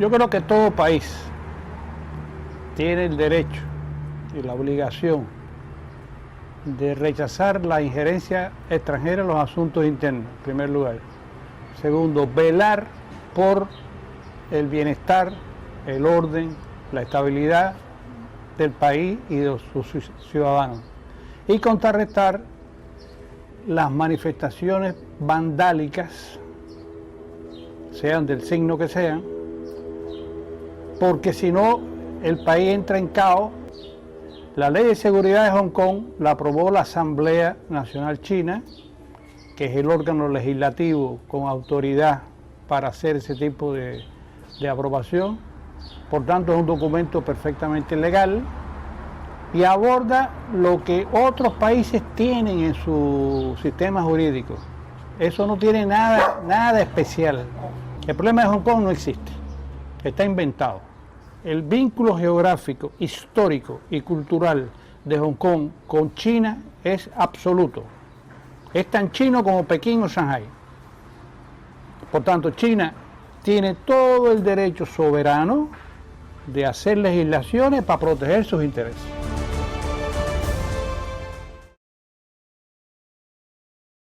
Yo creo que todo país tiene el derecho y la obligación de rechazar la injerencia extranjera en los asuntos internos, en primer lugar. Segundo, velar por el bienestar, el orden, la estabilidad del país y de sus ciudadanos. Y contrarrestar las manifestaciones vandálicas, sean del signo que sean, porque si no, el país entra en caos. La Ley de Seguridad de Hong Kong la aprobó la Asamblea Nacional China, que es el órgano legislativo con autoridad para hacer ese tipo de aprobación. Por tanto, es un documento perfectamente legal y aborda lo que otros países tienen en su sistema jurídico. Eso no tiene nada especial. El problema de Hong Kong no existe, está inventado. El vínculo geográfico, histórico y cultural de Hong Kong con China es absoluto. Es tan chino como Pekín o Shanghái. Por tanto, China tiene todo el derecho soberano de hacer legislaciones para proteger sus intereses.